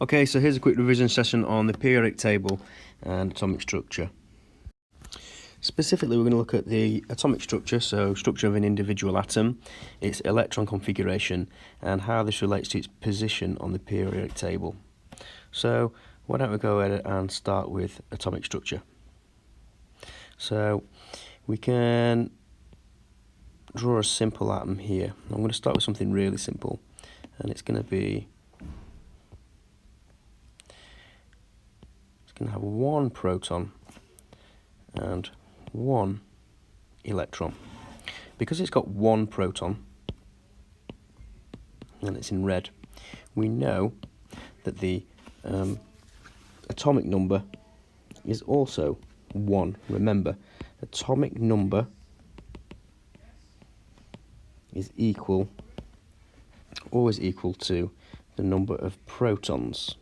Okay, so here's a quick revision session on the periodic table and atomic structure. Specifically, we're going to look at the atomic structure, so structure of an individual atom, its electron configuration, and how this relates to its position on the periodic table. So, why don't we go ahead and start with atomic structure. So, we can draw a simple atom here. I'm going to start with something really simple, and it's going to have one proton and one electron. Because it's got one proton, and it's in red, we know that the atomic number is also 1. Remember, atomic number is always equal to the number of protons.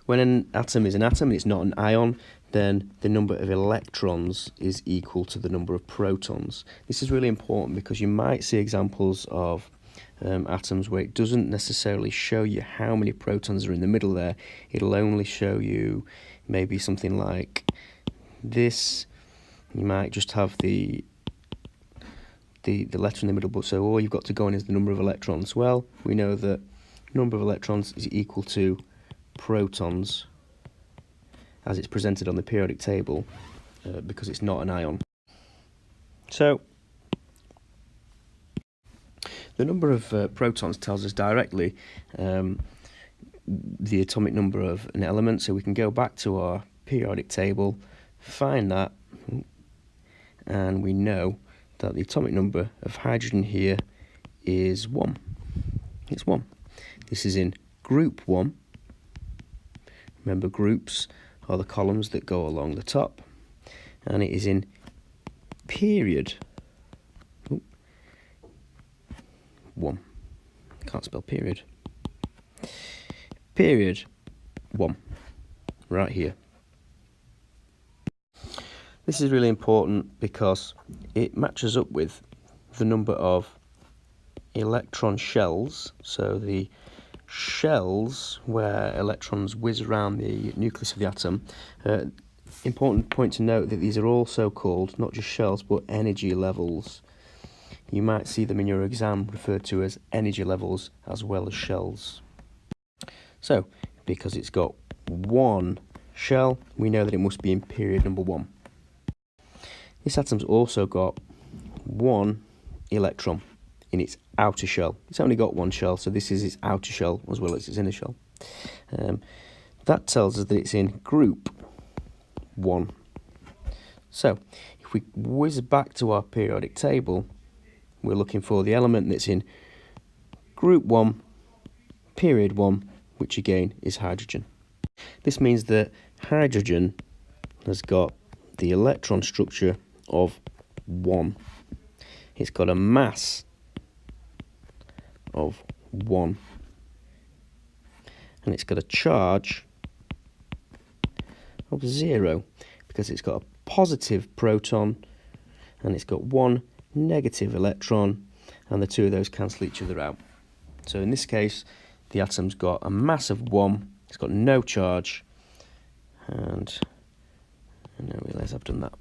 When an atom is an atom and it's not an ion, then the number of electrons is equal to the number of protons. This is really important because you might see examples of atoms where it doesn't necessarily show you how many protons are in the middle there. It'll only show you maybe something like this. You might just have the letter in the middle, but so all you've got to go in is the number of electrons. Well, we know that number of electrons is equal to protons as it's presented on the periodic table because it's not an ion. So the number of protons tells us directly the atomic number of an element, so we can go back to our periodic table, find that, and we know that the atomic number of hydrogen here is 1. It's 1. This is in group 1. Remember, groups are the columns that go along the top, and it is in period 1. Can't spell period. Period 1, right here. This is really important because it matches up with the number of electron shells, so the shells where electrons whiz around the nucleus of the atom. Important point to note that these are also called not just shells but energy levels. You might see them in your exam referred to as energy levels as well as shells. So, because it's got one shell, we know that it must be in period number 1. This atom's also got one electron in its outer shell. It's only got one shell, so this is its outer shell as well as its inner shell. That tells us that it's in group 1. So, if we whiz back to our periodic table, we're looking for the element that's in group 1, period 1, which again is hydrogen. This means that hydrogen has got the electron structure of 1. It's got a mass of 1, and it's got a charge of 0 because it's got a positive proton and it's got one negative electron, and the two of those cancel each other out. So in this case, the atom's got a mass of 1, it's got no charge, and I now realise I've done that.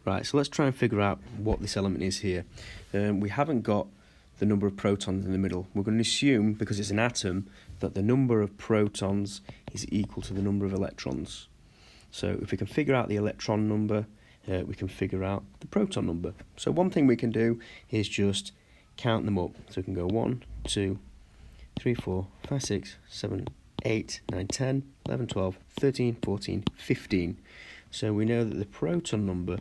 Right, so let's try and figure out what this element is here. We haven't got the number of protons in the middle. We're going to assume, because it's an atom, that the number of protons is equal to the number of electrons. So if we can figure out the electron number, we can figure out the proton number. So one thing we can do is just count them up. So we can go 1, 2, 3, 4, 5, 6, 7, 8, 9, 10, 11, 12, 13, 14, 15. So we know that the proton number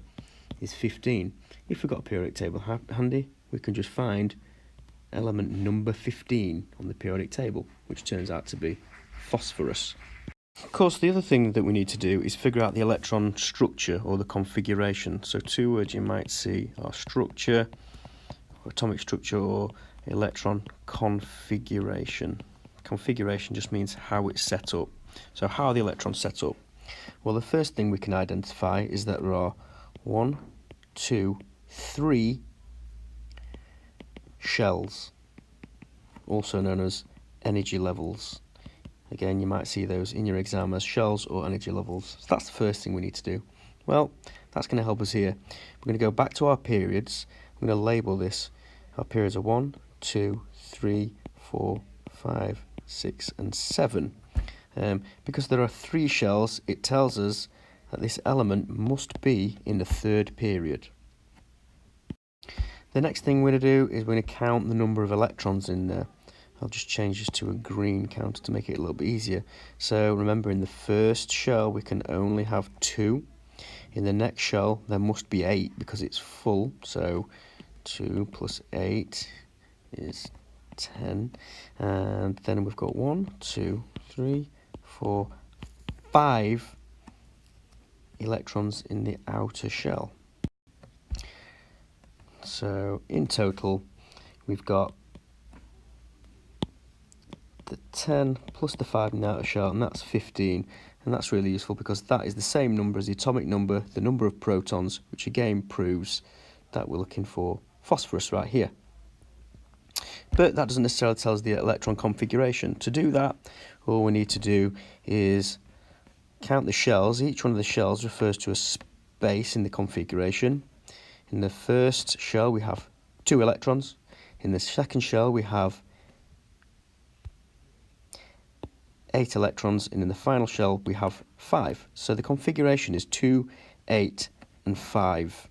is 15. If we've got a periodic table handy, we can just find element number 15 on the periodic table, which turns out to be phosphorus. Of course, the other thing that we need to do is figure out the electron structure or the configuration. So two words you might see are structure, or atomic structure, or electron configuration. Configuration just means how it's set up. So how are the electrons set up? Well, the first thing we can identify is that there are 1, 2, 3 shells. also known as energy levels. Again, you might see those in your exam as shells or energy levels. So that's the first thing we need to do. Well, that's going to help us here. We're going to go back to our periods. I'm going to label this. Our periods are 1, 2, 3, 4, 5, 6 and 7. Because there are 3 shells, it tells us that this element must be in the 3rd period. The next thing we're going to do is we're going to count the number of electrons in there. I'll just change this to a green counter to make it a little bit easier. So remember, in the first shell we can only have 2. In the next shell there must be 8 because it's full. So 2 plus 8 is 10. And then we've got 1, 2, 3, 4, 5 electrons in the outer shell. So in total we've got the 10 plus the 5 in the outer shell, and that's 15. And that's really useful because that is the same number as the atomic number, the number of protons, which again proves that we're looking for phosphorus right here. But that doesn't necessarily tell us the electron configuration. To do that, all we need to do is count the shells. Each one of the shells refers to a space in the configuration. In the first shell we have 2 electrons. In the second shell we have 8 electrons, and in the final shell we have 5. So the configuration is 2, 8 and 5.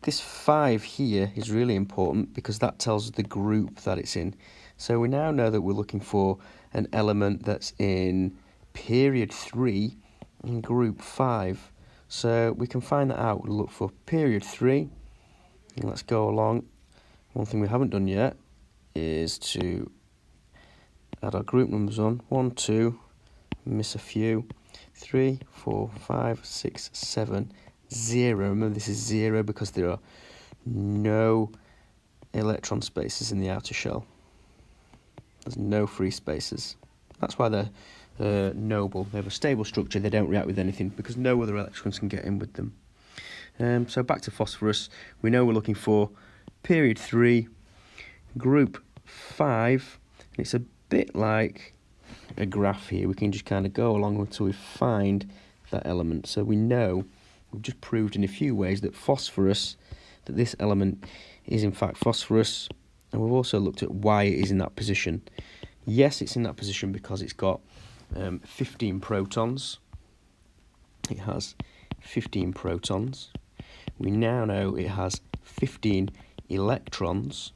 This 5 here is really important because that tells us the group that it's in. So we now know that we're looking for an element that's in period 3 in group 5. So we can find that out. We'll look for period 3. And let's go along. One thing we haven't done yet is to add our group numbers on. 1, 2, miss a few. 3, 4, 5, 6, 7, 0. Remember, this is 0 because there are no electron spaces in the outer shell. There's no free spaces. That's why they're noble. They have a stable structure. They don't react with anything because no other electrons can get in with them. So back to phosphorus. We know we're looking for period 3, group 5. And it's a bit like a graph here. We can just kind of go along until we find that element. So we know, we've just proved in a few ways that phosphorus, that this element is in fact phosphorus, and we've also looked at why it is in that position. Yes, it's in that position because it's got 15 protons. It has 15 protons. We now know it has 15 electrons.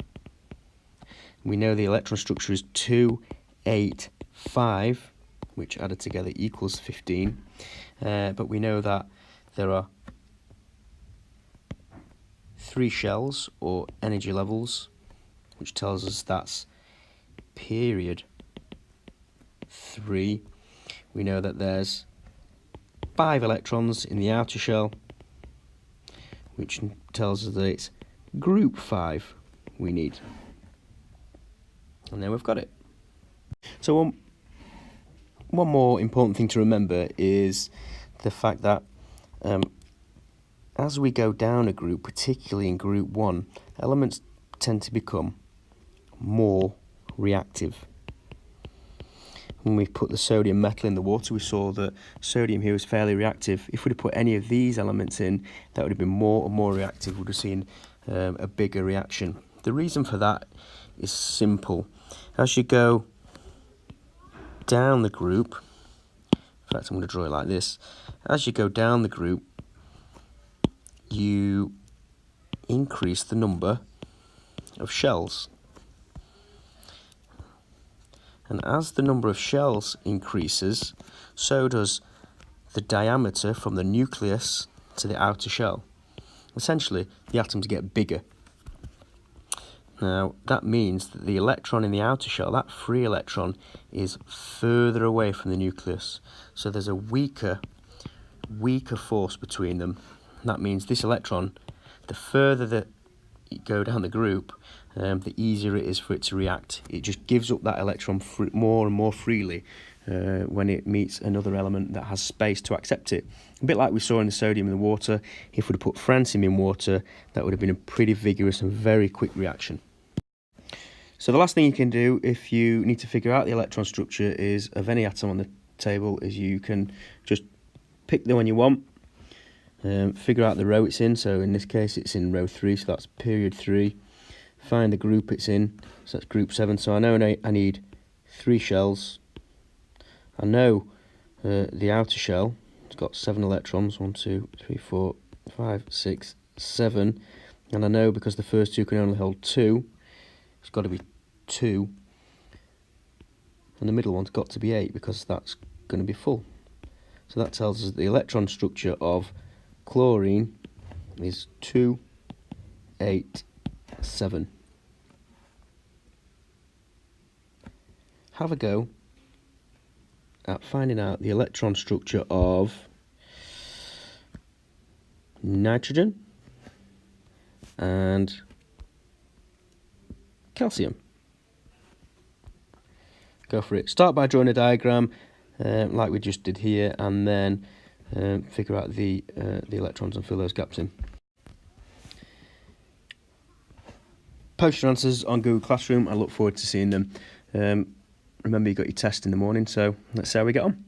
We know the electron structure is 2, 8, 5, which added together equals 15. But we know that there are 3 shells or energy levels, which tells us that's period 3. We know that there's 5 electrons in the outer shell, which tells us that it's group 5 we need. And then we've got it. So one more important thing to remember is the fact that as we go down a group, particularly in group 1, elements tend to become more reactive. When we put the sodium metal in the water, we saw that sodium here was fairly reactive. If we'd have put any of these elements in, that would have been more and more reactive. We'd have seen a bigger reaction. The reason for that is simple. As you go down the group, in fact I'm going to draw it like this, as you go down the group, you increase the number of shells. And as the number of shells increases, so does the diameter from the nucleus to the outer shell. Essentially, the atoms get bigger. Now, that means that the electron in the outer shell, that free electron, is further away from the nucleus. So there's a weaker force between them. And that means this electron, the further that you go down the group, the easier it is for it to react. It just gives up that electron more and more freely when it meets another element that has space to accept it. A bit like we saw in the sodium in the water. If we'd have put francium in water, that would have been a pretty vigorous and very quick reaction. So the last thing you can do if you need to figure out the electron structure is of any atom on the table is you can just pick the one you want, figure out the row it's in. So in this case it's in row 3, so that's period 3. Find the group it's in, so that's group 7. So I know I need 3 shells. I know the outer shell, it's got 7 electrons, 1, 2, 3, 4, 5, 6, 7, and I know because the first 2 can only hold 2, it's got to be 2, and the middle one's got to be 8 because that's going to be full. So that tells us that the electron structure of chlorine is 2, 8, 7. Have a go at finding out the electron structure of nitrogen and calcium. Go for it. Start by drawing a diagram like we just did here, and then figure out the electrons and fill those gaps in. Post your answers on Google Classroom. I look forward to seeing them. Remember, you got your test in the morning, so let's see how we get on.